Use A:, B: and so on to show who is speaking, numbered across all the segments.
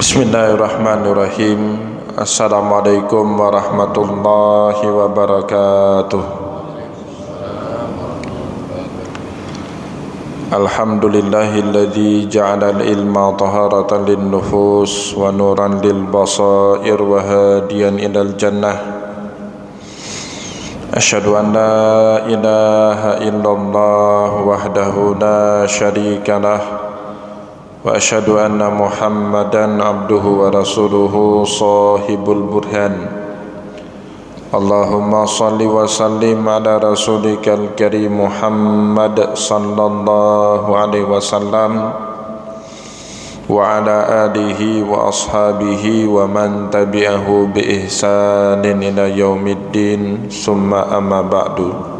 A: Bismillahirrahmanirrahim. Assalamualaikum warahmatullahi wabarakatuh. Alhamdulillahilladzi ja'ala al-ilma taharatan lin-nufus wa nuran lil-basair wa hadiyan ilal jannah. Asyhadu an la ilaha illallah wahdahu la syarikalah wa asyhadu anna Muhammadan abduhu wa rasuluhu sahibul burhan. Allahumma salli wa sallim ala rasulikal karim Muhammad sallallahu alaihi wasallam wa ala alihi wa ashabihi wa man tabi'ahu bi ihsanin ila yaumiddin, summa amma ba'du.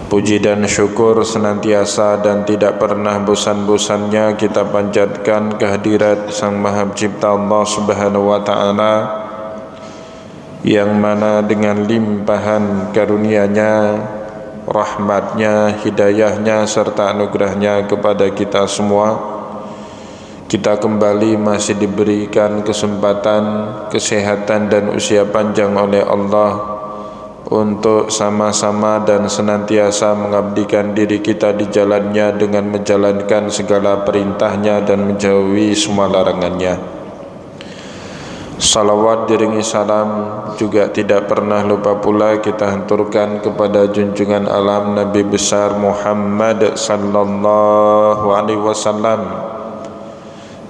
A: Puji dan syukur senantiasa dan tidak pernah bosan-bosannya kita panjatkan kehadirat Sang Maha Pencipta Allah Subhanahu wa Ta'ala, yang mana dengan limpahan karunia-Nya, rahmat-Nya, hidayah-Nya serta anugerah-Nya kepada kita semua, kita kembali masih diberikan kesempatan, kesehatan dan usia panjang oleh Allah untuk sama-sama dan senantiasa mengabdikan diri kita di jalannya dengan menjalankan segala perintahnya dan menjauhi semua larangannya. Salawat diringi salam juga tidak pernah lupa pula kita hanturkan kepada junjungan alam Nabi besar Muhammad sallallahu alaihi wasallam,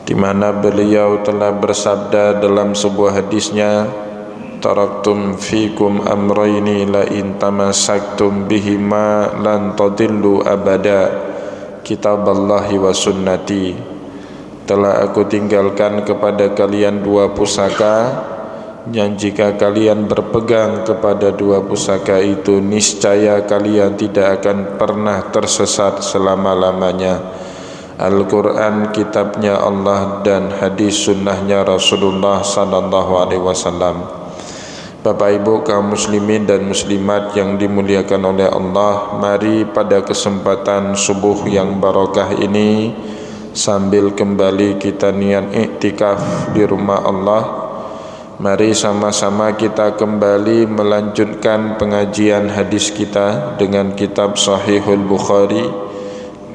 A: di mana beliau telah bersabda dalam sebuah hadisnya, taraktum fikum amrayni la in tamassaktum bihima lan tadillu abada, kitaballahi wa sunnati. Telah aku tinggalkan kepada kalian dua pusaka, yang jika kalian berpegang kepada dua pusaka itu, niscaya kalian tidak akan pernah tersesat selama-lamanya. Al-Quran kitabnya Allah dan hadis sunnahnya Rasulullah sallallahu alaihi wasallam. Bapak Ibu kaum muslimin dan muslimat yang dimuliakan oleh Allah, mari pada kesempatan subuh yang barokah ini, sambil kembali kita niat iktikaf di rumah Allah, mari sama-sama kita kembali melanjutkan pengajian hadis kita dengan kitab Sahihul Bukhari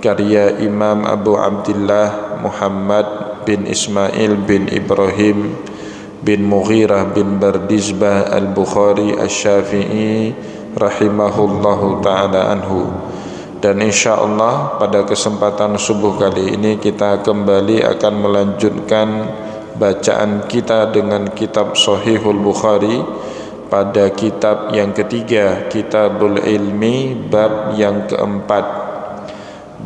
A: karya Imam Abu Abdillah Muhammad bin Ismail bin Ibrahim bin Mughirah bin Bardizbah al-Bukhari asy-Syafi'i rahimahullahu ta'ala anhu. Dan insyaallah pada kesempatan subuh kali ini kita kembali akan melanjutkan bacaan kita dengan kitab Sahihul Bukhari pada kitab yang ketiga, Kitabul Ilmi, bab yang keempat,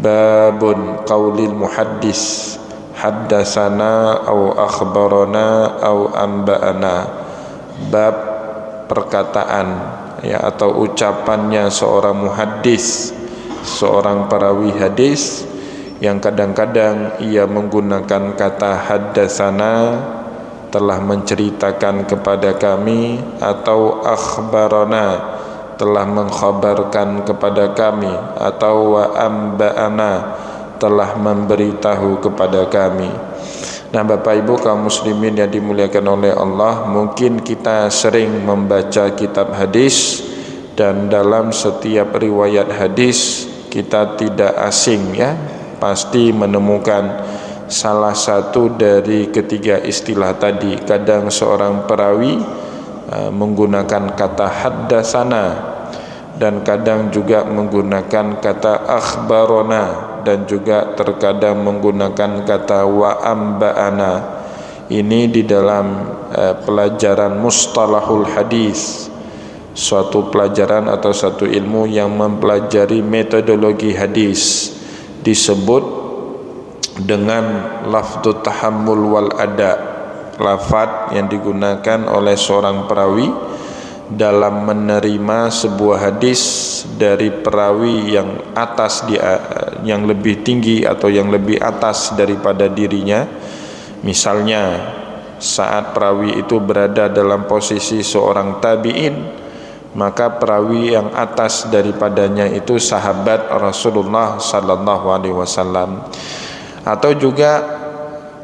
A: babun qaulil muhaddis haddasana au akhbarana au amba'ana, bab perkataan atau ucapannya seorang muhaddis, seorang perawi hadis, yang kadang-kadang ia menggunakan kata haddasana, telah menceritakan kepada kami, atau akhbarana, telah mengkhabarkan kepada kami, atau wa amba'ana, telah memberitahu kepada kami. Nah, Bapak Ibu kaum muslimin yang dimuliakan oleh Allah, mungkin kita sering membaca kitab hadis, dan dalam setiap riwayat hadis kita tidak asing pasti menemukan salah satu dari ketiga istilah tadi. Kadang seorang perawi menggunakan kata haddasana, dan kadang juga menggunakan kata akhbarona, dan juga terkadang menggunakan kata wa amba'ana. Ini di dalam pelajaran mustalahul hadis, suatu pelajaran atau satu ilmu yang mempelajari metodologi hadis, disebut dengan lafdut tahammul wal ada, lafaz yang digunakan oleh seorang perawi dalam menerima sebuah hadis dari perawi yang atas, yang lebih tinggi atau yang lebih atas daripada dirinya. Misalnya saat perawi itu berada dalam posisi seorang tabi'in, maka perawi yang atas daripadanya itu sahabat Rasulullah sallallahu alaihi wasallam. Atau juga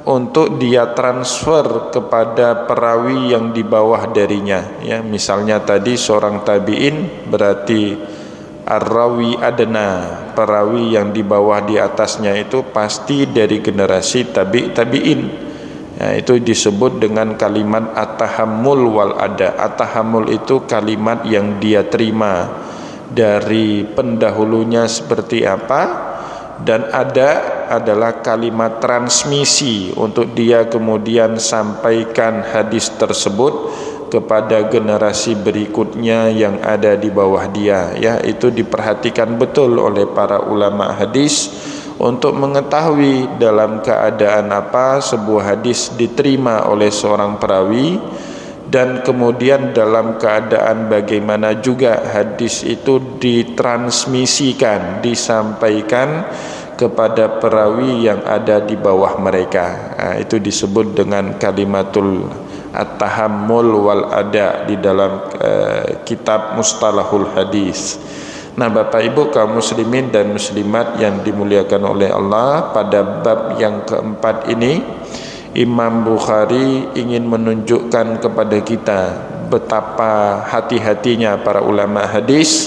A: untuk dia transfer kepada perawi yang di bawah darinya, ya. Misalnya tadi seorang tabi'in, berarti ar-rawi adna, perawi yang di bawah di atasnya itu pasti dari generasi tabi'in. Ya, itu disebut dengan kalimat at-tahammul wal ada. At-tahammul itu kalimat yang dia terima dari pendahulunya seperti apa, dan ada adalah kalimat transmisi untuk dia kemudian sampaikan hadis tersebut kepada generasi berikutnya yang ada di bawah dia, ya. Itu diperhatikan betul oleh para ulama hadis untuk mengetahui dalam keadaan apa sebuah hadis diterima oleh seorang perawi, dan kemudian dalam keadaan bagaimana juga hadis itu ditransmisikan, disampaikan kepada perawi yang ada di bawah mereka. Nah, itu disebut dengan kalimatul at-tahammul wal ada di dalam kitab mustalahul hadis. Nah, Bapak Ibu kaum muslimin dan muslimat yang dimuliakan oleh Allah, pada bab yang keempat ini Imam Bukhari ingin menunjukkan kepada kita betapa hati-hatinya para ulama hadis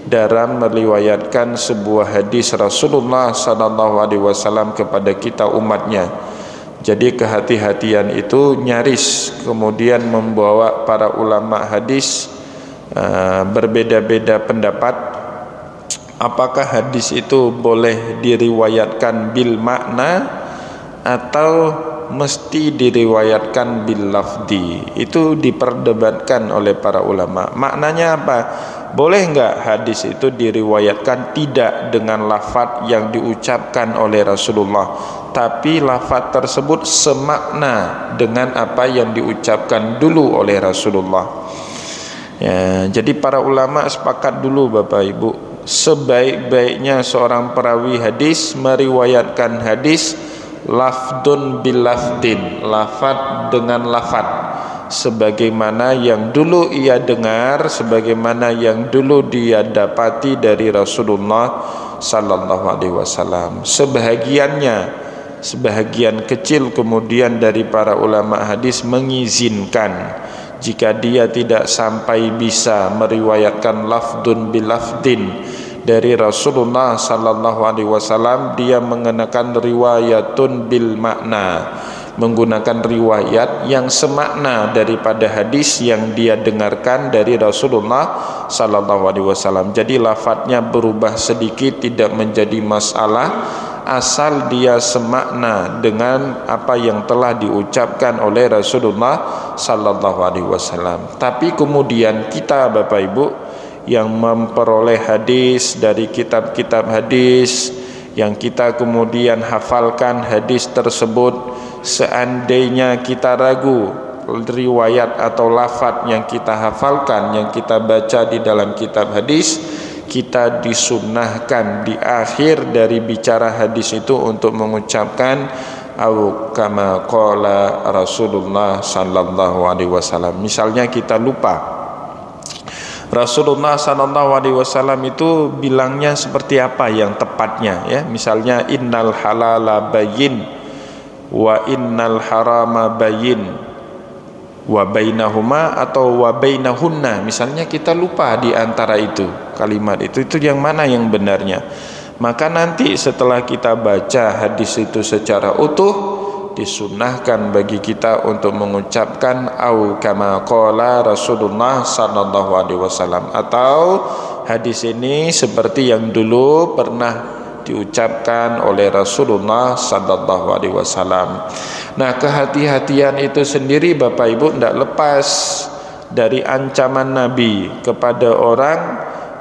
A: dalam meriwayatkan sebuah hadis Rasulullah SAW kepada kita umatnya. Jadi kehati-hatian itu nyaris kemudian membawa para ulama hadis berbeda-beda pendapat apakah hadis itu boleh diriwayatkan bil makna atau mesti diriwayatkan bil lafdi. Itu diperdebatkan oleh para ulama. Maknanya apa? Boleh enggak hadis itu diriwayatkan tidak dengan lafaz yang diucapkan oleh Rasulullah, tapi lafaz tersebut semakna dengan apa yang diucapkan dulu oleh Rasulullah. Ya, jadi para ulama sepakat dulu Bapak Ibu, sebaik-baiknya seorang perawi hadis meriwayatkan hadis lafdun bil lafdin, lafad dengan lafad, sebagaimana yang dulu ia dengar, sebagaimana yang dulu dia dapati dari Rasulullah sallallahu alaihi wasallam. Sebahagian kecil kemudian dari para ulama hadis mengizinkan jika dia tidak sampai bisa meriwayatkan lafdun bil lafdin dari Rasulullah sallallahu alaihi wasallam, dia mengenakan riwayatun bil makna, menggunakan riwayat yang semakna daripada hadis yang dia dengarkan dari Rasulullah sallallahu alaihi wasallam. Jadi lafadznya berubah sedikit tidak menjadi masalah, asal dia semakna dengan apa yang telah diucapkan oleh Rasulullah sallallahu alaihi wasallam. Tapi kemudian kita Bapak Ibu yang memperoleh hadis dari kitab-kitab hadis, yang kita kemudian hafalkan hadis tersebut, seandainya kita ragu riwayat atau lafaz yang kita hafalkan, yang kita baca di dalam kitab hadis, kita disunnahkan di akhir dari bicara hadis itu untuk mengucapkan au kama qala Rasulullah sallallahu alaihi wasallam. Misalnya kita lupa Rasulullah sallallahu alaihi wasallam itu bilangnya seperti apa yang tepatnya, ya. Misalnya innal halala bayyin wa innal harama bayyin wa bainahuma atau wa bainahunna. Misalnya kita lupa di antara itu kalimat itu yang mana yang benarnya. Maka nanti setelah kita baca hadis itu secara utuh, disunnahkan bagi kita untuk mengucapkan au kama qala Rasulullah sallallahu alaihi wasallam, atau hadis ini seperti yang dulu pernah diucapkan oleh Rasulullah sallallahu alaihi wasallam. Nah, kehati-hatian itu sendiri Bapak Ibu tidak lepas dari ancaman Nabi kepada orang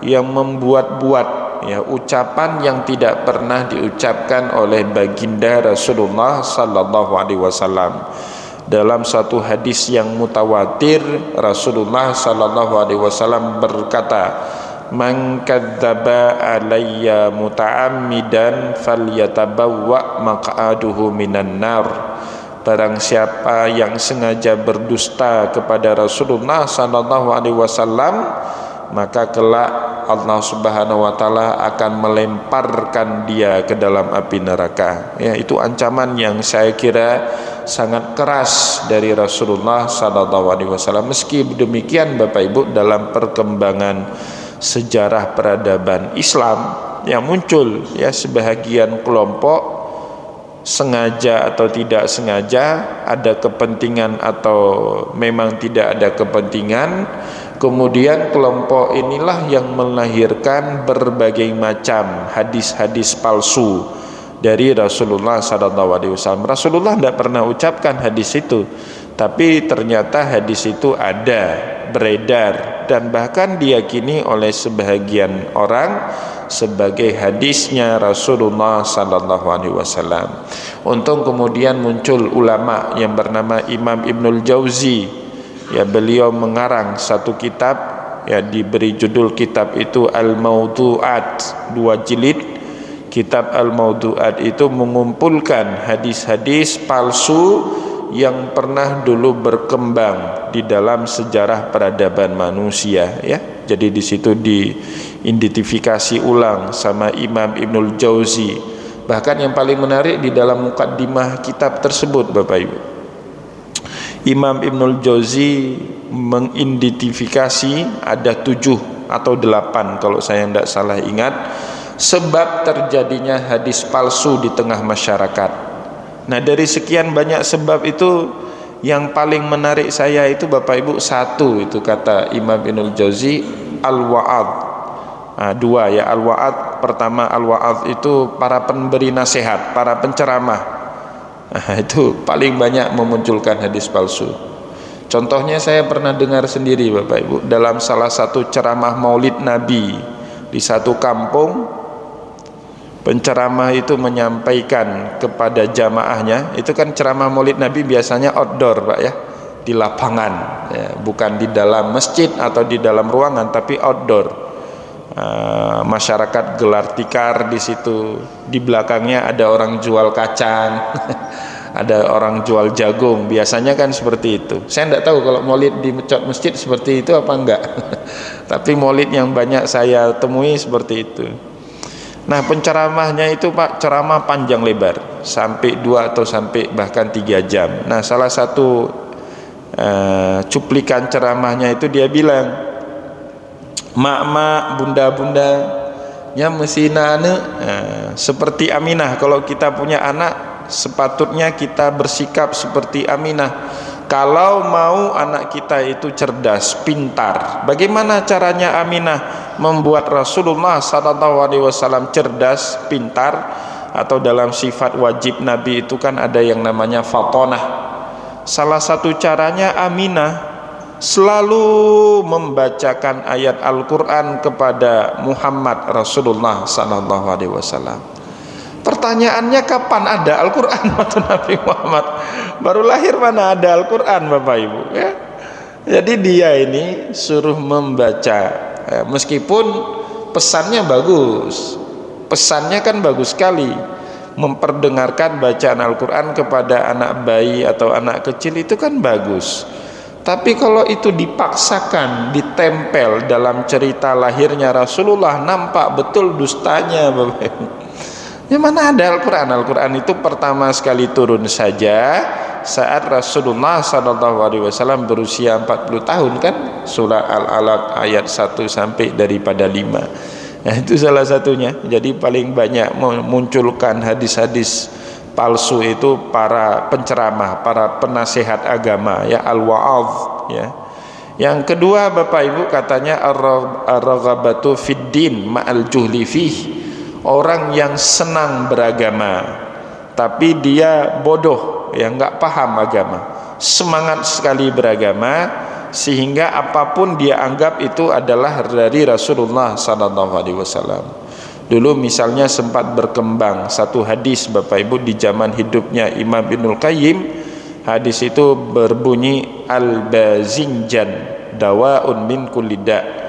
A: yang membuat-buat, ya, ucapan yang tidak pernah diucapkan oleh baginda Rasulullah sallallahu alaihi wasallam. Dalam satu hadis yang mutawatir, Rasulullah sallallahu alaihi wasallam berkata, "Man kadzdzaba alayya muta'ammidan falyatabawwa maq'aduhu minan nar." Barang siapa yang sengaja berdusta kepada Rasulullah sallallahu alaihi wasallam, maka kelak Allah Subhanahu wa taala akan melemparkan dia ke dalam api neraka. Ya, itu ancaman yang saya kira sangat keras dari Rasulullah sallallahu alaihi wasallam. Meski demikian Bapak Ibu, dalam perkembangan sejarah peradaban Islam yang muncul ya sebahagian kelompok sengaja atau tidak sengaja, ada kepentingan atau memang tidak ada kepentingan, kemudian kelompok inilah yang melahirkan berbagai macam hadis-hadis palsu dari Rasulullah SAW. Rasulullah tidak pernah ucapkan hadis itu, tapi ternyata hadis itu ada, beredar, dan bahkan diyakini oleh sebahagian orang sebagai hadisnya Rasulullah SAW. Untung kemudian muncul ulama yang bernama Imam Ibnul Jauzi. Ya, beliau mengarang satu kitab, ya diberi judul kitab itu Al-Mawdu'at, 2 jilid. Kitab Al-Mawdu'at itu mengumpulkan hadis-hadis palsu yang pernah dulu berkembang di dalam sejarah peradaban manusia, ya. Jadi di situ diidentifikasi ulang sama Imam Ibnul Jauzi. Bahkan yang paling menarik di dalam mukaddimah kitab tersebut Bapak Ibu, Imam Ibnul Jauzi mengidentifikasi ada 7 atau 8 kalau saya tidak salah ingat sebab terjadinya hadis palsu di tengah masyarakat. Nah, dari sekian banyak sebab itu yang paling menarik saya itu Bapak Ibu, satu itu kata Imam Ibnul Jauzi, al-wa'ad. Nah, 2 ya, al-wa'ad. Pertama, al-wa'ad itu para pemberi nasihat, para penceramah. Nah, itu paling banyak memunculkan hadis palsu. Contohnya saya pernah dengar sendiri Bapak Ibu, dalam salah satu ceramah Maulid Nabi di satu kampung, penceramah itu menyampaikan kepada jamaahnya, itu kan ceramah Maulid Nabi biasanya outdoor Pak ya, di lapangan ya, bukan di dalam masjid atau di dalam ruangan, tapi outdoor. Masyarakat gelar tikar di situ, di belakangnya ada orang jual kacang ada orang jual jagung, biasanya kan seperti itu. Saya tidak tahu kalau maulid di masjid seperti itu apa enggak tapi maulid yang banyak saya temui seperti itu. Nah, penceramahnya itu Pak, ceramah panjang lebar sampai 2 atau sampai bahkan 3 jam. Nah, salah satu cuplikan ceramahnya itu dia bilang, mak-mak, bunda-bunda nya mesina seperti Aminah. Kalau kita punya anak, sepatutnya kita bersikap seperti Aminah. Kalau mau anak kita itu cerdas, pintar, bagaimana caranya Aminah membuat Rasulullah SAW cerdas, pintar? Atau dalam sifat wajib Nabi itu kan ada yang namanya fatonah. Salah satu caranya Aminah selalu membacakan ayat Al-Quran kepada Muhammad Rasulullah SAW. Pertanyaannya, kapan ada Al-Quran waktu Nabi Muhammad baru lahir, mana ada Al-Quran Bapak Ibu ya? Jadi dia ini suruh membaca ya, meskipun pesannya bagus, pesannya kan bagus sekali, memperdengarkan bacaan Al-Quran kepada anak bayi atau anak kecil itu kan bagus. Tapi kalau itu dipaksakan, ditempel dalam cerita lahirnya Rasulullah, nampak betul dustanya Bapak Ibu. Ya, mana ada Al-Quran? Al-Quran itu pertama sekali turun saja saat Rasulullah SAW berusia 40 tahun kan, surah Al-Alaq ayat 1 sampai daripada 5. Nah, itu salah satunya. Jadi paling banyak memunculkan hadis-hadis palsu itu para penceramah, para penasehat agama ya, al-wa'adh ya. Yang kedua Bapak Ibu, katanya ar-raghabatu fid din ma'al juhli fih. Orang yang senang beragama tapi dia bodoh, ya nggak paham agama, semangat sekali beragama sehingga apapun dia anggap itu adalah dari Rasulullah SAW. Dulu misalnya sempat berkembang satu hadis Bapak Ibu di zaman hidupnya Imam Ibnul Qayyim. Hadis itu berbunyi, al-bazinjan dawaun min kulli da'.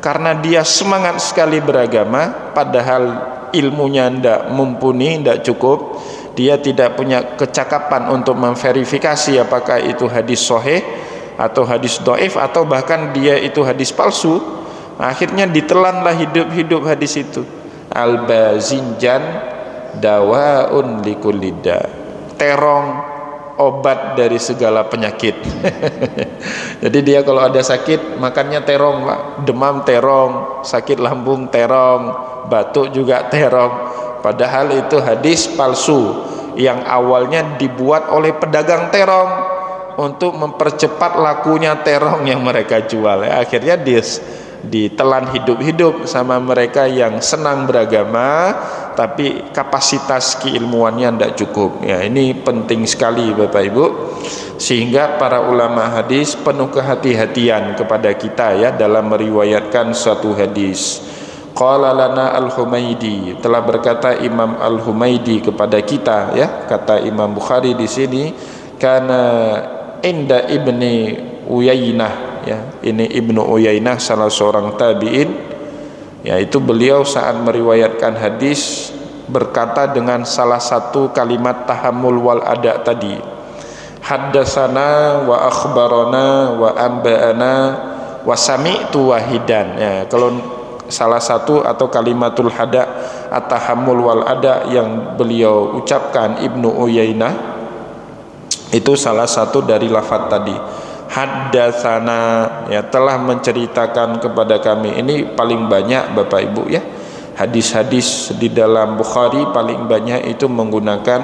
A: Karena dia semangat sekali beragama, padahal ilmunya tidak mumpuni, tidak cukup, dia tidak punya kecakapan untuk memverifikasi apakah itu hadis sahih atau hadis dhaif atau bahkan dia itu hadis palsu. Akhirnya ditelanlah hidup-hidup hadis itu. Al-bazinjan dawaun likulida. Terong obat dari segala penyakit. Jadi dia kalau ada sakit makannya terong, Pak. Demam terong, sakit lambung terong, batuk juga terong. Padahal itu hadis palsu yang awalnya dibuat oleh pedagang terong untuk mempercepat lakunya terong yang mereka jual. Akhirnya ditelan hidup-hidup sama mereka yang senang beragama tapi kapasitas keilmuannya tidak cukup. Ya, ini penting sekali Bapak Ibu, sehingga para ulama hadis penuh kehati-hatian kepada kita ya dalam meriwayatkan suatu hadis. Qala lana Al-Humaidi, telah berkata Imam Al-Humaidi kepada kita ya, kata Imam Bukhari di sini, kana inda Ibni Uyainah ya, ini Ibnu Uyainah salah seorang tabi'in, yaitu beliau saat meriwayatkan hadis berkata dengan salah satu kalimat tahammul wal ada tadi, haddatsana wa akhbarana wa amba'ana wa sami'tu wahidan. Ya, kalau salah satu atau kalimatul hada at-tahammul wal ada yang beliau ucapkan Ibnu Uyainah itu salah satu dari lafaz tadi. Haddatsana, ya, telah menceritakan kepada kami. Ini paling banyak Bapak Ibu ya, hadis-hadis di dalam Bukhari paling banyak itu menggunakan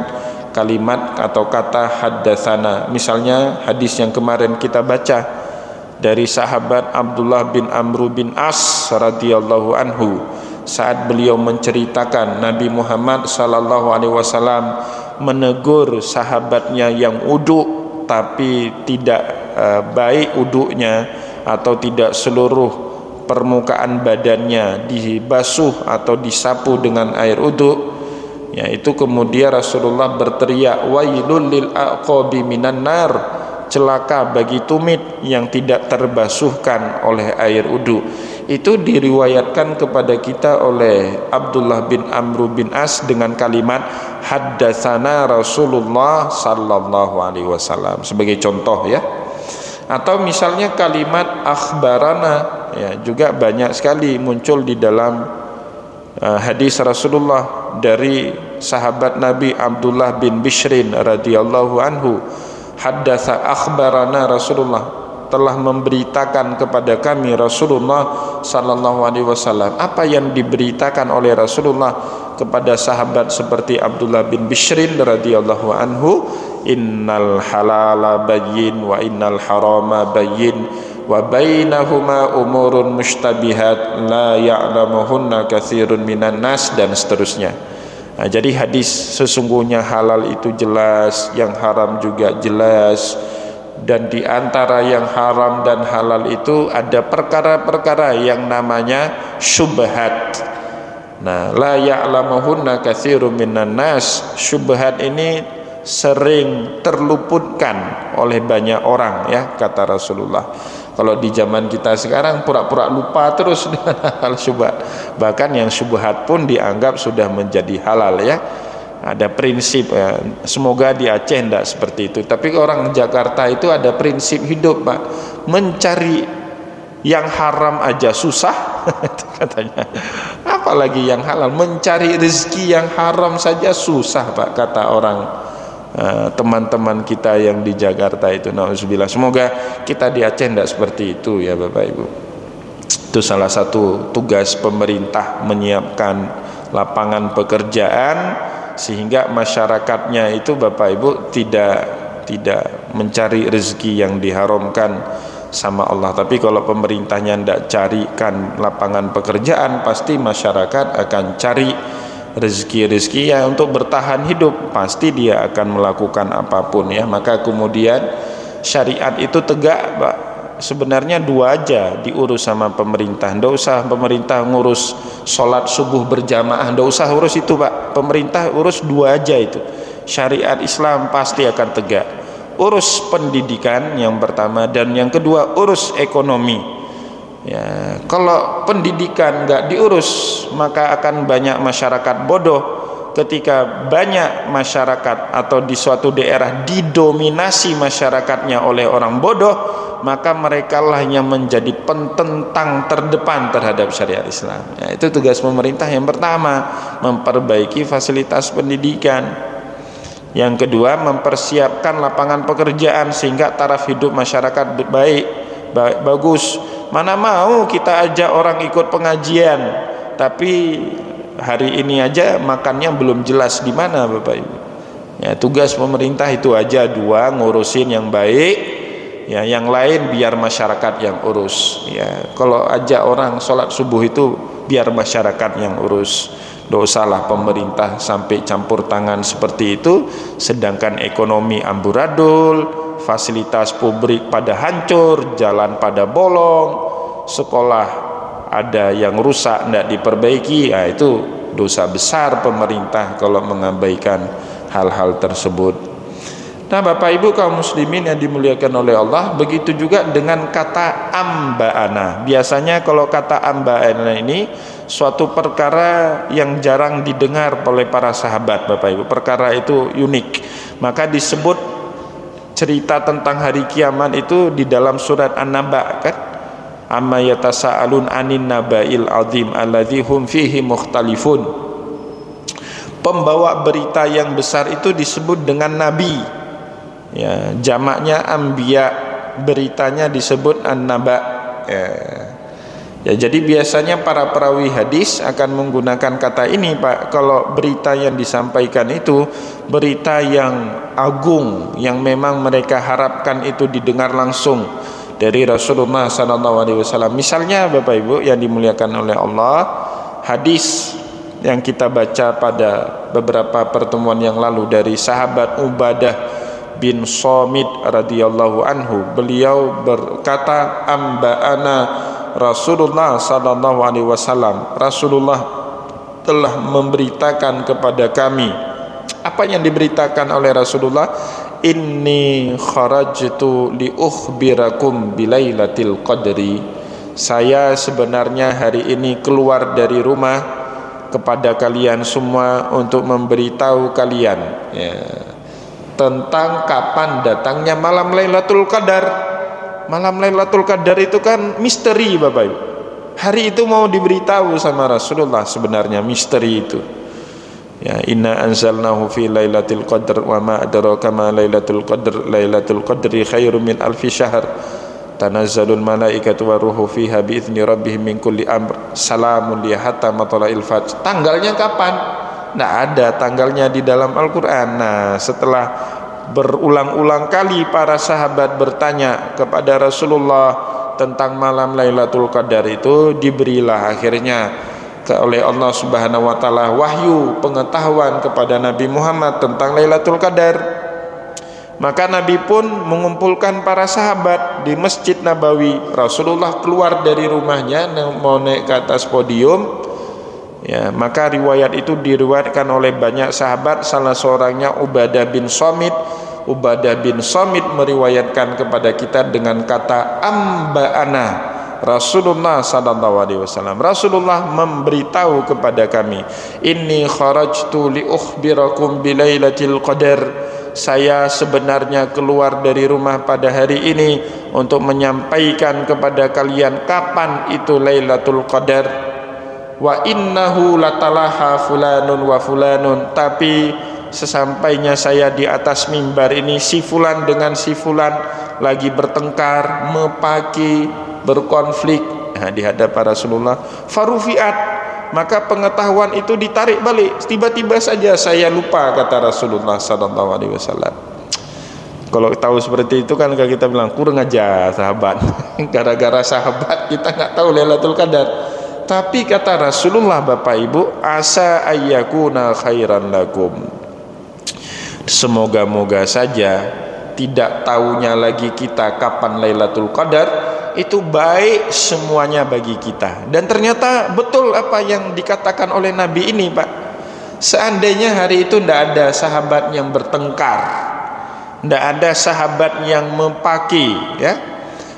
A: kalimat atau kata haddatsana. Misalnya hadis yang kemarin kita baca dari sahabat Abdullah bin Amr bin As radhiyallahu anhu, saat beliau menceritakan Nabi Muhammad sallallahu alaihi wasallam menegur sahabatnya yang wudu tapi tidak baik wudunya, atau tidak seluruh permukaan badannya dibasuh atau disapu dengan air wudu, yaitu kemudian Rasulullah berteriak, wailul lil aqabi minan nar, celaka bagi tumit yang tidak terbasuhkan oleh air wudu. Itu diriwayatkan kepada kita oleh Abdullah bin Amr bin As dengan kalimat haddatsana Rasulullah sallallahu alaihi wasallam sebagai contoh ya. Atau misalnya kalimat akhbarana, ya, juga banyak sekali muncul di dalam hadis Rasulullah dari sahabat Nabi Abdullah bin Bishrin radhiyallahu anhu, haddatsa akhbarana Rasulullah, telah memberitakan kepada kami Rasulullah sallallahu alaihi wasallam. Apa yang diberitakan oleh Rasulullah kepada sahabat seperti Abdullah bin Bishrin radhiyallahu anhu, innal halala bayyin wa innal harama bayyin wa bainahuma umurun mushtabihat la ya'lamuhunna katsirun minan nas, dan seterusnya. Nah, jadi hadis sesungguhnya halal itu jelas, yang haram juga jelas, dan di antara yang haram dan halal itu ada perkara-perkara yang namanya syubhat. Nah, la ya'lamuhunna katsirun minan nas, syubhat ini sering terluputkan oleh banyak orang ya, kata Rasulullah. Kalau di zaman kita sekarang pura-pura lupa terus dengan hal syubhat, bahkan yang syubhat pun dianggap sudah menjadi halal ya. Ada prinsip ya. Semoga di Aceh tidak seperti itu, tapi orang Jakarta itu ada prinsip hidup Pak, mencari yang haram aja susah katanya, apalagi yang halal. Mencari rezeki yang haram saja susah Pak, kata orang teman-teman kita yang di Jakarta itu. Nauzubillah. Semoga kita di Aceh tidak seperti itu ya Bapak Ibu. Itu salah satu tugas pemerintah, menyiapkan lapangan pekerjaan sehingga masyarakatnya itu Bapak Ibu tidak mencari rezeki yang diharamkan sama Allah. Tapi kalau pemerintahnya tidak carikan lapangan pekerjaan, pasti masyarakat akan cari rezeki-rezeki ya untuk bertahan hidup, pasti dia akan melakukan apapun ya. Maka kemudian syariat itu tegak Pak, sebenarnya dua aja diurus sama pemerintah. Nggak usah pemerintah ngurus sholat subuh berjamaah, nggak usah urus itu Pak, pemerintah urus dua aja itu. Syariat Islam pasti akan tegak. Urus pendidikan yang pertama, dan yang kedua urus ekonomi ya. Kalau pendidikan nggak diurus, maka akan banyak masyarakat bodoh, ketika banyak masyarakat atau di suatu daerah didominasi masyarakatnya oleh orang bodoh, maka mereka lah yang menjadi pententang terdepan terhadap syariat Islam. Ya, itu tugas pemerintah yang pertama, memperbaiki fasilitas pendidikan. Yang kedua, mempersiapkan lapangan pekerjaan sehingga taraf hidup masyarakat bagus. Mana mau kita ajak orang ikut pengajian, tapi hari ini aja makannya belum jelas di mana, Bapak Ibu. Ya, tugas pemerintah itu aja dua, ngurusin yang baik, ya, yang lain biar masyarakat yang urus. Ya, kalau ajak orang sholat subuh itu biar masyarakat yang urus. Dosalah pemerintah sampai campur tangan seperti itu, sedangkan ekonomi amburadul, fasilitas publik pada hancur, jalan pada bolong, sekolah ada yang rusak tidak diperbaiki. Ya, itu dosa besar pemerintah kalau mengabaikan hal-hal tersebut. Nah, Bapak Ibu kaum muslimin yang dimuliakan oleh Allah, begitu juga dengan kata amba'ana. Biasanya kalau kata amba'ana ini suatu perkara yang jarang didengar oleh para sahabat, Bapak Ibu. Perkara itu unik. Maka disebut cerita tentang hari kiamat itu di dalam surat An-Naba, kan? Amma yatasa'alun anin naba'il azim alladzi hum fihi mukhtalifun. Pembawa berita yang besar itu disebut dengan nabi. Ya, jamaknya anbiya, beritanya disebut an-naba. Ya, jadi biasanya para perawi hadis akan menggunakan kata ini, Pak, kalau berita yang disampaikan itu berita yang agung, yang memang mereka harapkan itu didengar langsung dari Rasulullah SAW. Misalnya Bapak Ibu yang dimuliakan oleh Allah, hadis yang kita baca pada beberapa pertemuan yang lalu dari sahabat Ubadah bin Samit radhiyallahu anhu, beliau berkata, amba'ana Rasulullah sallallahu alaihi wasallam, Rasulullah telah memberitakan kepada kami. Apa yang diberitakan oleh Rasulullah? Inni kharajtu li ukhbirakum bilailatil qadri. Saya sebenarnya hari ini keluar dari rumah kepada kalian semua untuk memberitahu kalian, ya, tentang kapan datangnya malam Lailatul Qadar. Malam Lailatul Qadar itu kan misteri, Bapak Ibu. Hari itu mau diberitahu sama Rasulullah, sebenarnya misteri itu. Ya, inna anzalnahu fi lailatul qadr wa ma adraka ma lailatul qadr. Lailatul qadri khairum min alfi syahr. Tanazzalul malaikatu wa ruhu fiha bi idzni rabbihim min kulli amr. Salamun liya hatta matla'il fajr. Tanggalnya kapan? Tidak ada tanggalnya di dalam Al-Quran. Nah, setelah berulang-ulang kali para sahabat bertanya kepada Rasulullah tentang malam Lailatul Qadar itu, diberilah akhirnya oleh Allah Subhanahu wa taala wahyu pengetahuan kepada Nabi Muhammad tentang Lailatul Qadar. Maka Nabi pun mengumpulkan para sahabat di Masjid Nabawi. Rasulullah keluar dari rumahnya mau naik ke atas podium. Ya, maka riwayat itu diriwayatkan oleh banyak sahabat, salah seorangnya Ubadah bin Samit. Ubadah bin Samit meriwayatkan kepada kita dengan kata amba'ana Rasulullah sallallahu alaihi wasallam. Rasulullah memberitahu kepada kami, inni kharajtu li ukhbirakum bilailatil qadar. Saya sebenarnya keluar dari rumah pada hari ini untuk menyampaikan kepada kalian kapan itu Lailatul Qadar. Wa innahu latalaha fulanun wa fulanun. Tapi sesampainya saya di atas mimbar ini, si fulan dengan si fulan lagi bertengkar, mepaki, berkonflik, nah, di hadapan Rasulullah. Farufiat, maka pengetahuan itu ditarik balik. Tiba-tiba saja saya lupa, kata Rasulullah sallallahu alaihi wasallam. Kalau tahu seperti itu kan kita bilang kurang aja sahabat. Gara-gara sahabat kita nggak tahu Lailatul Qadar. Tapi kata Rasulullah, Bapak Ibu, asa ayyakuna khairan lakum. Semoga-moga saja tidak tahunya lagi kita kapan Lailatul Qadar itu baik semuanya bagi kita. Dan ternyata betul apa yang dikatakan oleh Nabi ini, Pak. Seandainya hari itu tidak ada sahabat yang bertengkar, tidak ada sahabat yang mempaki, ya,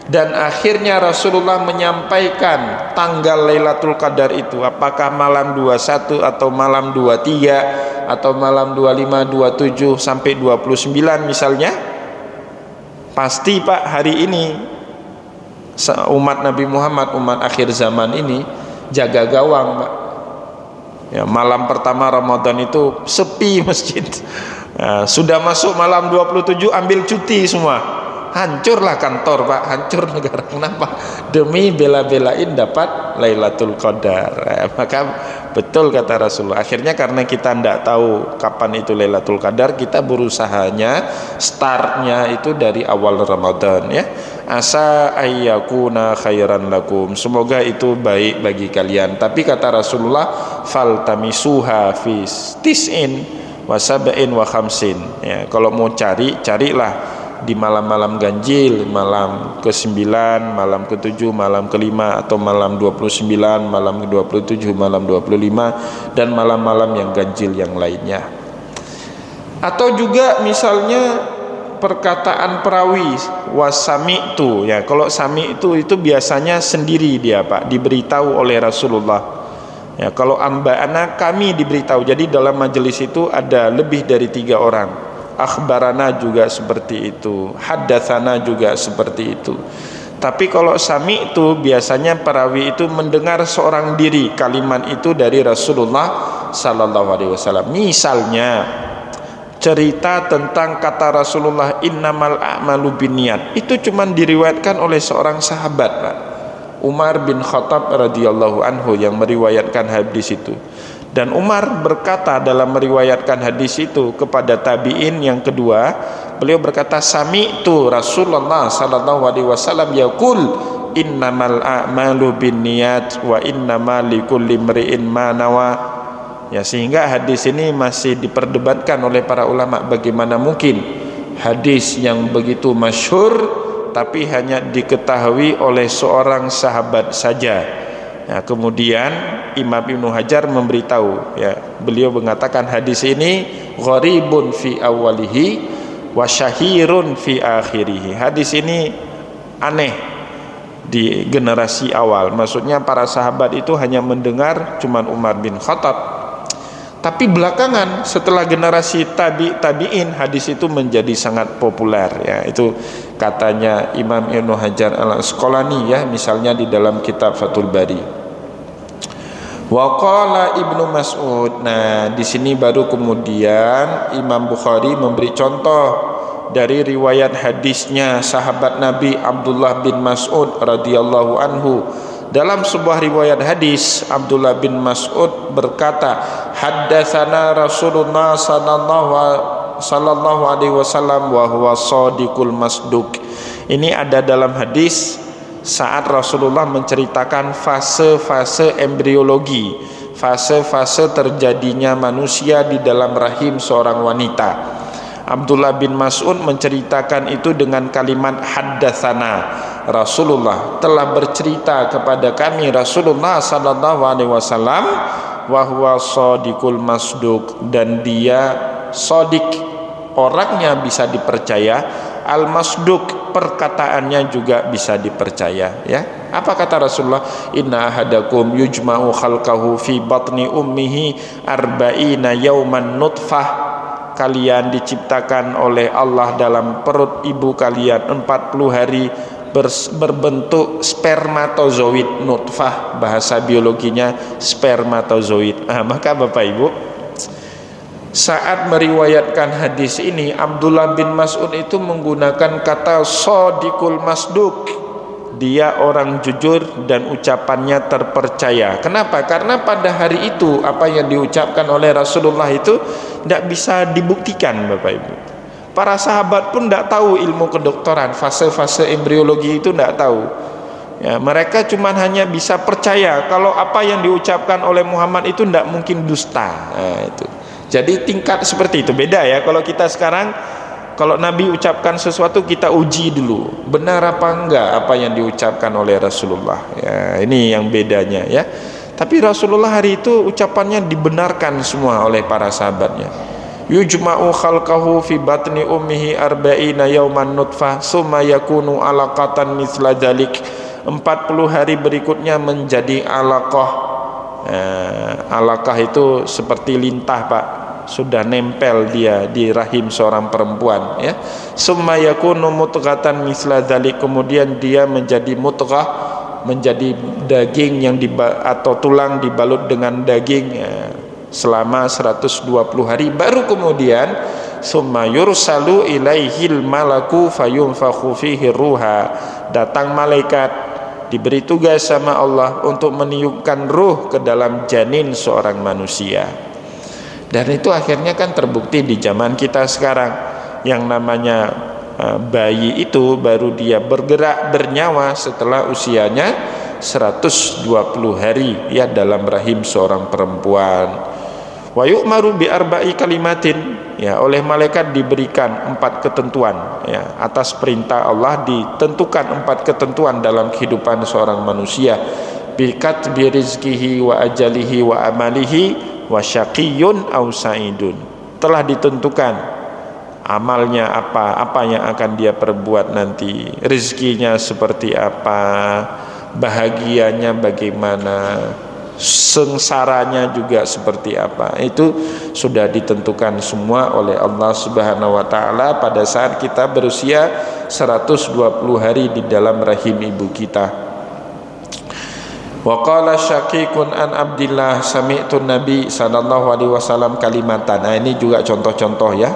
A: Dan akhirnya Rasulullah menyampaikan tanggal Lailatul Qadar itu, apakah malam 21 atau malam 23 atau malam 25, 27 sampai 29 misalnya. Pasti Pak, hari ini umat Nabi Muhammad, umat akhir zaman ini jaga gawang Pak. Ya, malam pertama Ramadan itu sepi masjid. Nah, sudah masuk malam 27 ambil cuti semua. Hancurlah kantor Pak, hancur negara. Kenapa? Demi bela-belain dapat Lailatul Qadar. Maka betul kata Rasulullah, akhirnya karena kita tidak tahu kapan itu Lailatul Qadar, kita berusahanya startnya itu dari awal Ramadan ya. Asa ayyakuna khairan lakum, semoga itu baik bagi kalian. Tapi kata Rasulullah, faltamisuha fi tis'in wa sab'in wa khamsin ya, kalau mau cari, carilah di malam-malam ganjil, malam ke-9, malam ke-7, malam ke-5, atau malam 29, malam ke-27, malam 25, dan malam-malam yang ganjil yang lainnya. Atau juga misalnya perkataan perawi wasami itu ya, kalau sami itu biasanya sendiri dia Pak, diberitahu oleh Rasulullah ya. Kalau amba'ana, kami diberitahu, jadi dalam majelis itu ada lebih dari 3 orang. Akhbarana juga seperti itu, haddatsana juga seperti itu. Tapi kalau sami itu biasanya perawi itu mendengar seorang diri kalimat itu dari Rasulullah sallallahu alaihi wasallam. Misalnya cerita tentang kata Rasulullah innamal a'malu binniyat, itu cuma diriwayatkan oleh seorang sahabat Pak, Umar bin Khattab radhiyallahu anhu yang meriwayatkan hadis itu. Dan Umar berkata dalam meriwayatkan hadis itu kepada tabi'in yang kedua, beliau berkata, sami'tu Rasulullah sallallahu alaihi wasallam yaqul innamal a'malu binniyat wa innamal likulli imri'in ma nawa. Ya, sehingga hadis ini masih diperdebatkan oleh para ulama, bagaimana mungkin hadis yang begitu masyhur tapi hanya diketahui oleh seorang sahabat saja. Nah, kemudian Imam Ibnu Hajar memberitahu ya, beliau mengatakan hadis ini gharibun fi awalihi wa syahirun fi akhirih. Hadis ini aneh di generasi awal, maksudnya para sahabat itu hanya mendengar cuman Umar bin Khattab. Tapi belakangan setelah generasi tabi'in hadis itu menjadi sangat populer ya. Itu katanya Imam Ibnu Hajar al-Asqalani ya, misalnya di dalam kitab Fathul Bari. Wa qala Ibnu Mas'ud. Nah, di sini baru kemudian Imam Bukhari memberi contoh dari riwayat hadisnya sahabat Nabi Abdullah bin Mas'ud radhiyallahu anhu. Dalam sebuah riwayat hadis, Abdullah bin Mas'ud berkata, haddatsana Rasulullah sallallahu alaihi wasallam wa huwa shadiqul masduq. Ini ada dalam hadis saat Rasulullah menceritakan fase-fase embriologi, fase-fase terjadinya manusia di dalam rahim seorang wanita. Abdullah bin Mas'ud menceritakan itu dengan kalimat haddatsana, Rasulullah telah bercerita kepada kami Rasulullah sallallahu alaihi wasallam wa huwa shadiqul masduq, dan dia shadiq, orangnya bisa dipercaya, al-masduq, perkataannya juga bisa dipercaya ya. Apa kata Rasulullah? Inna ahadakum yujma'u khalqahu fi batni ummihi arba'ina yauman nutfah. Kalian diciptakan oleh Allah dalam perut ibu kalian 40 hari berbentuk spermatozoid, nutfah bahasa biologinya spermatozoid. Maka Bapak Ibu, saat meriwayatkan hadis ini, Abdullah bin Mas'ud itu menggunakan kata shadiqul masduq. Dia orang jujur dan ucapannya terpercaya. Kenapa? Karena pada hari itu apa yang diucapkan oleh Rasulullah itu tidak bisa dibuktikan Bapak Ibu. Para sahabat pun tidak tahu ilmu kedokteran, fase-fase embriologi itu tidak tahu ya, mereka cuma hanya bisa percaya kalau apa yang diucapkan oleh Muhammad itu tidak mungkin dusta. Nah, itu. Jadi tingkat seperti itu beda ya. Kalau kita sekarang, kalau Nabi ucapkan sesuatu kita uji dulu benar apa enggak apa yang diucapkan oleh Rasulullah ya, ini yang bedanya ya. Tapi Rasulullah hari itu ucapannya dibenarkan semua oleh para sahabatnya. yujma'u khalqahu fi batni ummihi arba'ina yawman nutfah summa yakunu alaqatan mithla dzalik. 40 hari berikutnya menjadi alaqah. Alaqah itu seperti lintah, Pak, sudah nempel dia di rahim seorang perempuan, ya. Summa yakunu mutghatan mithla dzalik, kemudian dia menjadi mutghah, menjadi daging yang atau tulang dibalut dengan daging, ya, selama 120 hari. Baru kemudian summa yursalu ilaihil malaku fayunfakhu fihi ruha, datang malaikat, diberi tugas sama Allah untuk meniupkan ruh ke dalam janin seorang manusia. Dan itu akhirnya kan terbukti di zaman kita sekarang. Yang namanya bayi itu baru dia bergerak bernyawa setelah usianya 120 hari, ya, dalam rahim seorang perempuan. Wa yu'maru bi arba'i kalimatin, ya, oleh malaikat diberikan 4 ketentuan, ya, atas perintah Allah ditentukan 4 ketentuan dalam kehidupan seorang manusia. Bi katbi rizqihi wa ajalihi wa amalihi wa syaqiyyun aw sa'idun. Telah ditentukan amalnya apa yang akan dia perbuat nanti, rezekinya seperti apa, bahagianya bagaimana, sengsaranya juga seperti apa. Itu sudah ditentukan semua oleh Allah Subhanahu wa taala pada saat kita berusia 120 hari di dalam rahim ibu kita. Wa qala Syaqiqun an Abdillah sami'tu Nabi sallallahu alaihi wasallam kalimatan. Nah, ini juga contoh-contoh, ya,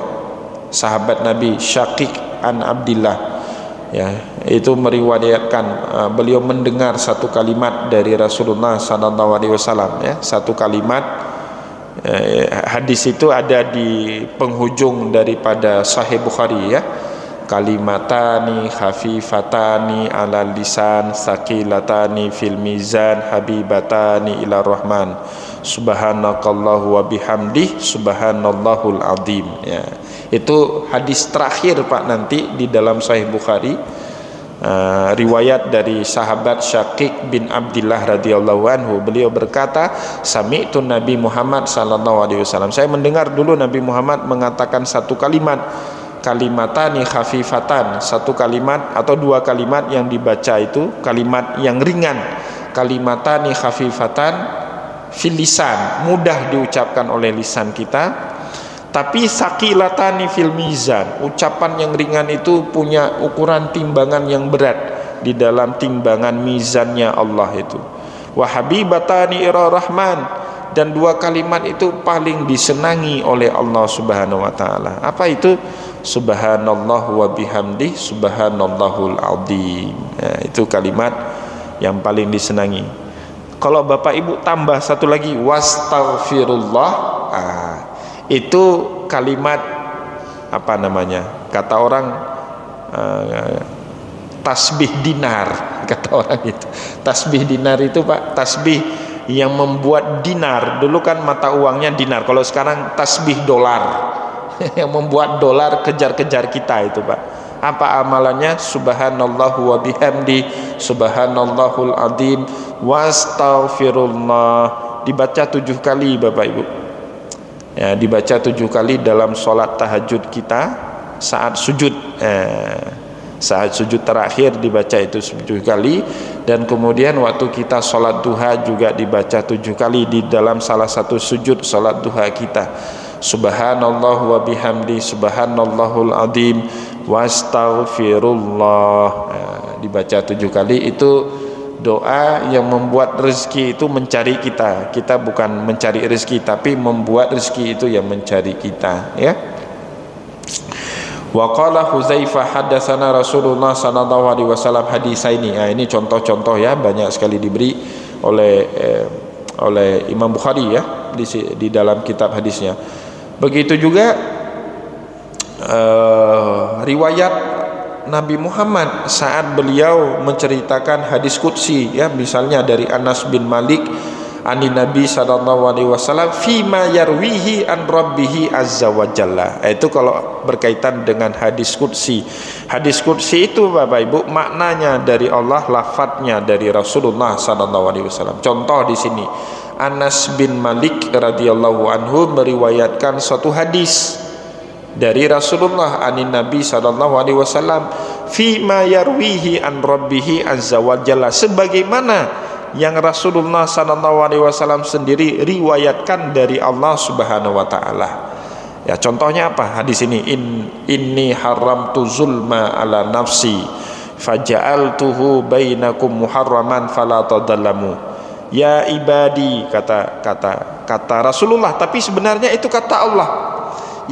A: sahabat Nabi Syaqiq an Abdillah, ya, itu meriwayatkan beliau mendengar satu kalimat dari Rasulullah sallallahu alaihi wasallam, ya, satu kalimat. Hadis itu ada di penghujung daripada Sahih Bukhari, ya. Kalimatani khafifatani ala lisan saqilatani fil mizan habibatani ila rahman subhanakallahu wa bihamdih subhanallahul azim, ya. Itu hadis terakhir, Pak, nanti di dalam Sahih Bukhari, riwayat dari sahabat Syaqiq bin Abdillah radhiyallahu anhu. Beliau berkata, sami'tu Nabi Muhammad sallallahu alaihi wasallam, saya mendengar dulu Nabi Muhammad mengatakan satu kalimat, kalimatani khafifatan, satu kalimat atau 2 kalimat yang dibaca itu kalimat yang ringan. Kalimatani khafifatan fil lisan, mudah diucapkan oleh lisan kita, tapi saqilatani fil mizan, ucapan yang ringan itu punya ukuran timbangan yang berat di dalam timbangan mizannya Allah itu. Wa habibatani ila rahman, dan 2 kalimat itu paling disenangi oleh Allah Subhanahu wa taala. Apa itu? Subhanallah wa bihamdi subhanallahul azim. Nah, itu kalimat yang paling disenangi. Kalau Bapak Ibu tambah satu lagi, wastaghfirullah, itu kalimat apa namanya? Kata orang tasbih dinar, kata orang itu. Tasbih dinar itu, Pak, tasbih yang membuat dinar. Dulu kan mata uangnya dinar, kalau sekarang tasbih dolar. Yang membuat dolar kejar-kejar kita itu, Pak. Apa amalannya? Subhanallah wa bihamdi subhanallahul azim wastaghfirullah. Dibaca 7 kali, Bapak Ibu, ya, dibaca 7 kali dalam sholat tahajud kita saat sujud. Saat sujud terakhir dibaca itu 7 kali, dan kemudian waktu kita sholat duha juga dibaca 7 kali di dalam salah satu sujud sholat duha kita. Subhanallah wa bihamdi subhanallahul azim wastaghfirullah, dibaca 7 kali. Itu doa yang membuat rezeki itu mencari kita. Kita bukan mencari rezeki, tapi membuat rezeki itu yang mencari kita, ya. Wa qala Huzaifah hadatsana Rasulullah sallallahu alaihi wasallam hadisaini. Ini contoh-contoh, ya, banyak sekali diberi oleh Imam Bukhari, ya, di dalam kitab hadisnya. Begitu juga riwayat Nabi Muhammad saat beliau menceritakan hadis qudsi, ya, misalnya dari Anas bin Malik ani Nabi sallallahu alaihi wasallam fima yarwihi an rabbihi azza wa jalla. Itu kalau berkaitan dengan hadis qudsi. Hadis qudsi itu, Bapak Ibu, maknanya dari Allah, lafadznya dari Rasulullah sallallahu alaihi wasallam. Contoh di sini, Anas bin Malik radhiyallahu anhu meriwayatkan suatu hadis dari Rasulullah anin Nabi sallallahu alaihi wasallam fi ma yarwihi an rabbih azza wa jalla, sebagaimana yang Rasulullah sallallahu alaihi wasallam sendiri riwayatkan dari Allah Subhanahu wa taala. Ya, contohnya apa? Hadis ini, inni haramtu zulma ala nafsi faja'altuhu bainakum muharraman fala tadallamu. Ya ibadi, kata Rasulullah, tapi sebenarnya itu kata Allah.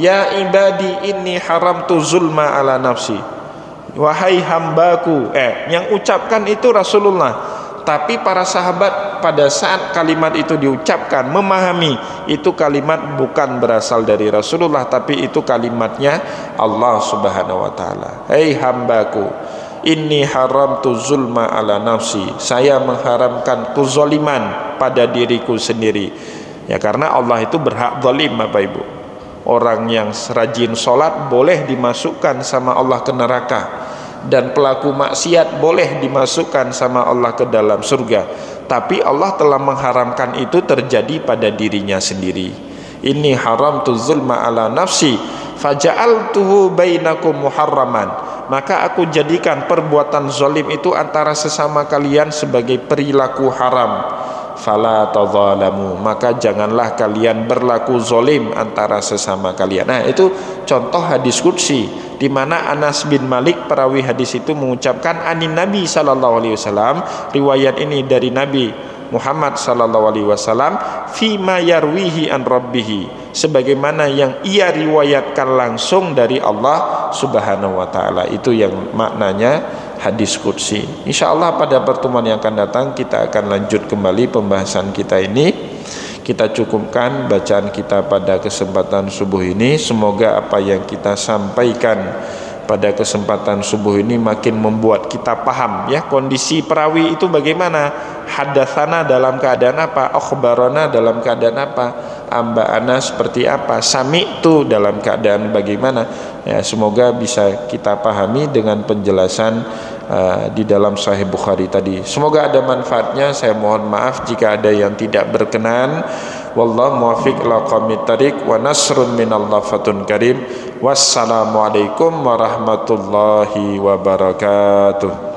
A: Ya ibadi inni haramtu zulma ala nafsi. Wahai hambaku, yang ucapkan itu Rasulullah, tapi para sahabat pada saat kalimat itu diucapkan memahami itu kalimat bukan berasal dari Rasulullah, tapi itu kalimatnya Allah Subhanahu wa taala. Hei hambaku, inni haramtu zulma ala nafsi, saya mengharamkan kezaliman pada diriku sendiri. Ya, karena Allah itu berhak zalim, Bapak Ibu. Orang yang rajin sholat boleh dimasukkan sama Allah ke neraka, dan pelaku maksiat boleh dimasukkan sama Allah ke dalam surga. Tapi Allah telah mengharamkan itu terjadi pada dirinya sendiri. Inni haramtu zulma ala nafsi faja'altuhu bainakum muharraman, maka aku jadikan perbuatan zalim itu antara sesama kalian sebagai perilaku haram. Fala tadzalamu, maka janganlah kalian berlaku zalim antara sesama kalian. Nah, itu contoh hadis qudsi di mana Anas bin Malik perawi hadis itu mengucapkan anin Nabi sallallahu alaihi wasallam, riwayat ini dari Nabi Muhammad sallallahu alaihi wasallam, fi ma yarwihi an rabbih, sebagaimana yang ia riwayatkan langsung dari Allah Subhanahu wa taala. Itu yang maknanya hadis qudsi. Insyaallah pada pertemuan yang akan datang kita akan lanjut kembali pembahasan kita ini. Kita cukupkan bacaan kita pada kesempatan subuh ini. Semoga apa yang kita sampaikan pada kesempatan subuh ini makin membuat kita paham, ya, kondisi perawi itu bagaimana, hadatsana dalam keadaan apa, akhbarana dalam keadaan apa, amba'ana seperti apa, sami'tu dalam keadaan bagaimana. Ya, semoga bisa kita pahami dengan penjelasan di dalam Sahih Bukhari tadi. Semoga ada manfaatnya. Saya mohon maaf jika ada yang tidak berkenan. Wallahu muwaffiq ila aqwamit thariq wa nasrun minallah fatun karim. Wassalamualaikum warahmatullahi wabarakatuh.